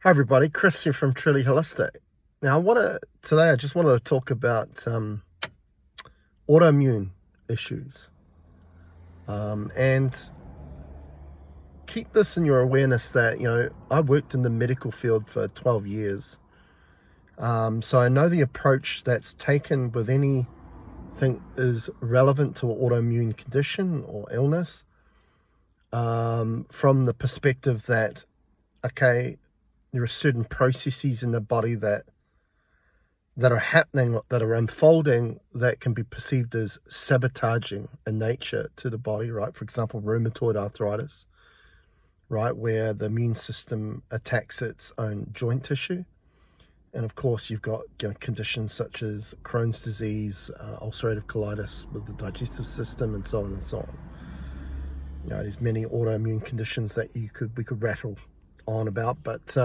Hi everybody, Chris here from Truly Holistic. Now today I just wanted to talk about autoimmune issues and keep this in your awareness that, I worked in the medical field for 12 years. So I know the approach that's taken with anything is relevant to an autoimmune condition or illness, from the perspective that, okay, there are certain processes in the body that are happening, that are unfolding, that can be perceived as sabotaging in nature to the body, right? For example, rheumatoid arthritis, right, where the immune system attacks its own joint tissue. And of course, you've got conditions such as Crohn's disease, ulcerative colitis with the digestive system, and so on and so on. There's many autoimmune conditions that we could rattle on about, but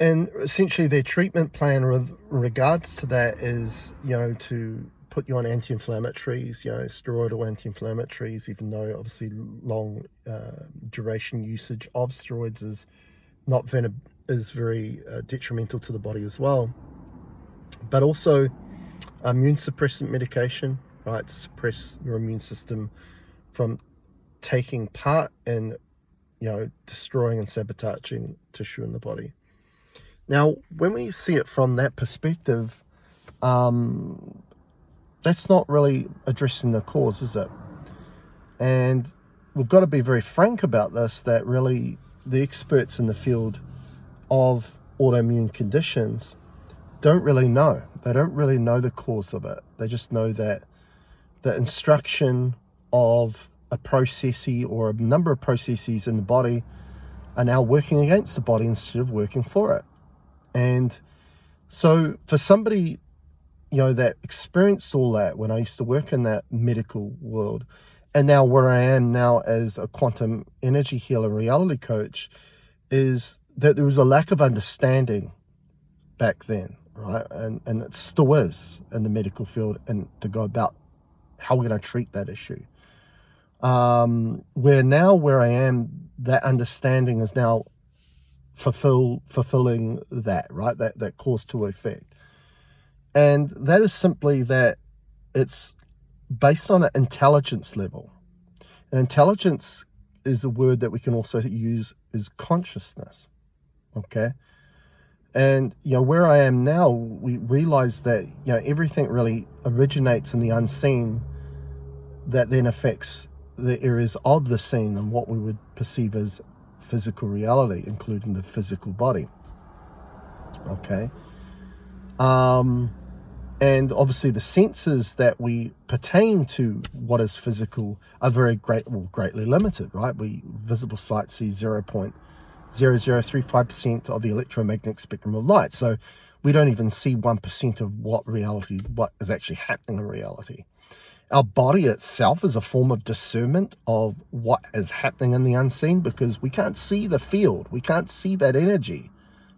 and essentially their treatment plan with regards to that is to put you on anti-inflammatories, steroidal anti-inflammatories, even though obviously long duration usage of steroids is very detrimental to the body as well. But also immune suppressant medication, right, to suppress your immune system from taking part in destroying and sabotaging tissue in the body. Now, when we see it from that perspective, that's not really addressing the cause, is it? And we've got to be very frank about this, that really the experts in the field of autoimmune conditions don't really know. They don't really know the cause of it. They just know that the instruction of a processes or a number of processes in the body are now working against the body instead of working for it. And so for somebody, that experienced all that when I used to work in that medical world, and now where I am now as a quantum energy healer, reality coach, is that there was a lack of understanding back then, right? And it still is in the medical field, and to go about how we're going to treat that issue. Where I am, that understanding is now fulfilling that, right? That cause to effect. And that is simply that it's based on an intelligence level. And intelligence is a word that we can also use as consciousness. Okay. And, where I am now, we realize that, everything really originates in the unseen that then affects the areas of the seen and what we would perceive as physical reality, including the physical body. Okay. And obviously the senses that we pertain to what is physical are greatly limited, right? Visible sight sees 0.0035% of the electromagnetic spectrum of light. So we don't even see 1% of what is actually happening in reality. Our body itself is a form of discernment of what is happening in the unseen, because we can't see the field. We can't see that energy.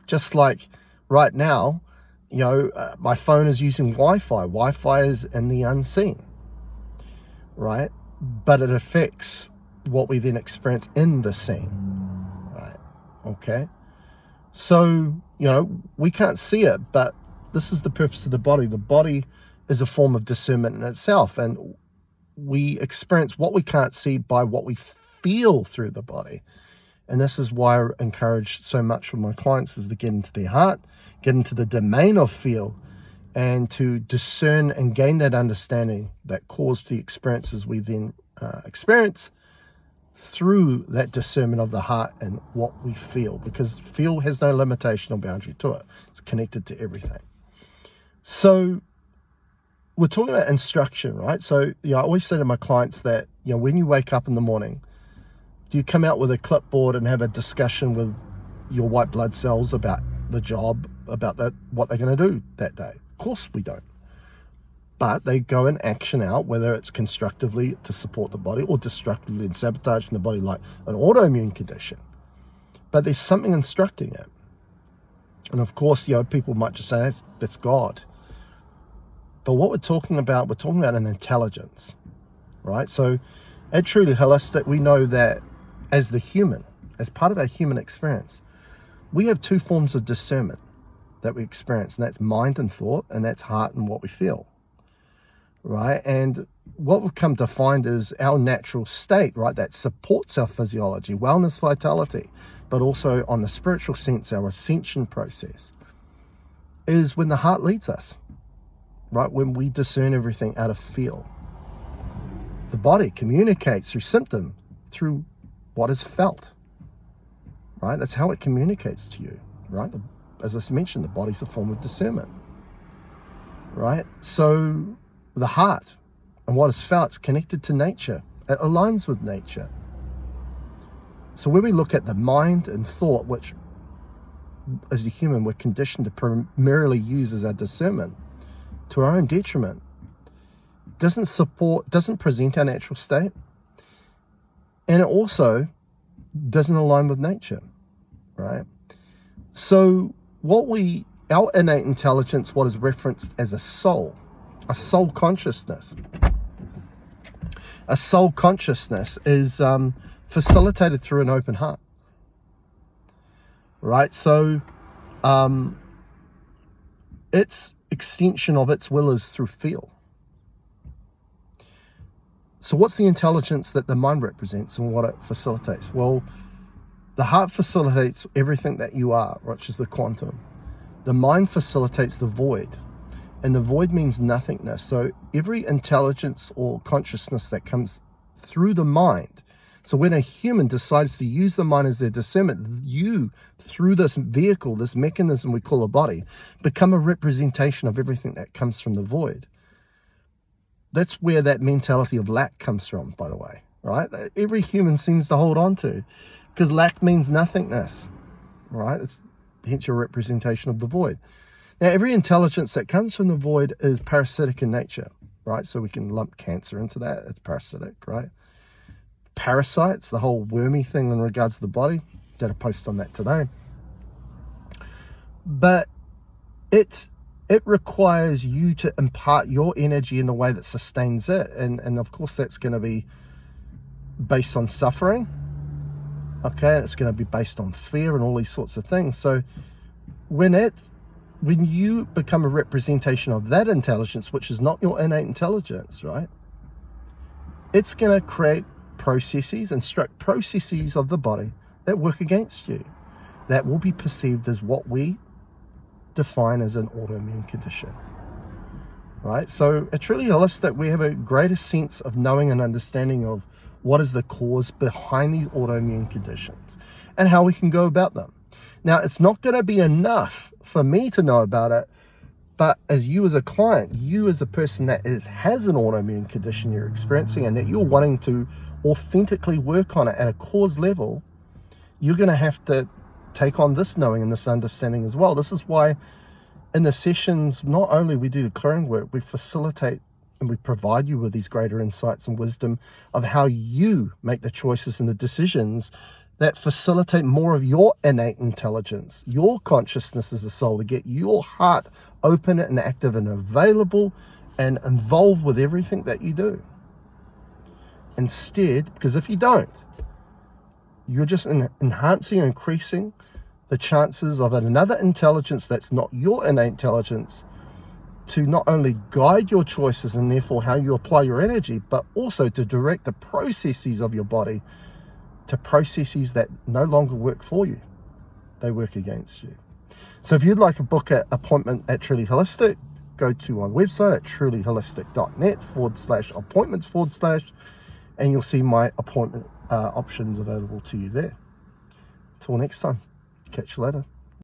Just like right now, my phone is using Wi-Fi. Wi-Fi is in the unseen, right? But it affects what we then experience in the seen, right? Okay. So, we can't see it, but this is the purpose of the body. The body is a form of discernment in itself, and we experience what we can't see by what we feel through the body. And this is why I encourage so much from my clients is to get into their heart, get into the domain of feel, and to discern and gain that understanding that cause the experiences we then experience through that discernment of the heart and what we feel, because feel has no limitation or boundary to it. It's connected to everything. So we're talking about instruction, right? So, I always say to my clients that, when you wake up in the morning, do you come out with a clipboard and have a discussion with your white blood cells about the job, about what they're going to do that day? Of course we don't. But they go and action out, whether it's constructively to support the body or destructively and sabotaging the body, like an autoimmune condition. But there's something instructing it. And of course, people might just say, that's God. But what we're talking about an intelligence, right? So at Truly Holistic, we know that as part of our human experience, we have two forms of discernment that we experience, and that's mind and thought, and that's heart and what we feel, right? And what we've come to find is our natural state, right, that supports our physiology, wellness, vitality, but also on the spiritual sense, our ascension process, is when the heart leads us, right? When we discern everything out of feel. The body communicates through symptom, through what is felt, right? That's how it communicates to you, right? As I mentioned, the body's a form of discernment, right? So the heart and what is felt is connected to nature. It aligns with nature. So when we look at the mind and thought, which as a human we're conditioned to primarily use as our discernment to our own detriment, doesn't present our natural state, and it also doesn't align with nature, right? So our innate intelligence, what is referenced as a soul consciousness. A soul consciousness is facilitated through an open heart, right? So its extension of its will is through feel. So what's the intelligence that the mind represents and what it facilitates? Well, the heart facilitates everything that you are, which is the quantum. The mind facilitates the void, and the void means nothingness. So every intelligence or consciousness that comes through the mind. So when a human decides to use the mind as their discernment, you, through this vehicle, this mechanism we call a body, become a representation of everything that comes from the void. That's where that mentality of lack comes from, by the way, right? That every human seems to hold on to, because lack means nothingness, right? It's hence your representation of the void. Now, every intelligence that comes from the void is parasitic in nature, right? So we can lump cancer into that. It's parasitic, right? Parasites, the whole wormy thing in regards to the body, did a post on that today. But it requires you to impart your energy in a way that sustains it. And of course, that's going to be based on suffering. Okay, and it's going to be based on fear and all these sorts of things. So when you become a representation of that intelligence, which is not your innate intelligence, right? It's going to create processes, instruct processes of the body that work against you. That will be perceived as what we define as an autoimmune condition, right? So at Truly Holistic, we have a greater sense of knowing and understanding of what is the cause behind these autoimmune conditions and how we can go about them. Now, it's not going to be enough for me to know about it, but as you as a client, you as a person that has an autoimmune condition you're experiencing and that you're wanting to authentically work on it at a cause level, you're going to have to take on this knowing and this understanding as well. This is why in the sessions, not only we do the clearing work, we facilitate and we provide you with these greater insights and wisdom of how you make the choices and the decisions that facilitate more of your innate intelligence, your consciousness as a soul, to get your heart open and active and available and involved with everything that you do. Instead, because if you don't, you're just enhancing and increasing the chances of another intelligence that's not your innate intelligence to not only guide your choices and therefore how you apply your energy, but also to direct the processes of your body to processes that no longer work for you. They work against you. So if you'd like to book an appointment at Truly Holistic, go to my website at trulyholistic.net/appointments/ and you'll see my appointment options available to you there. Till next time, catch you later.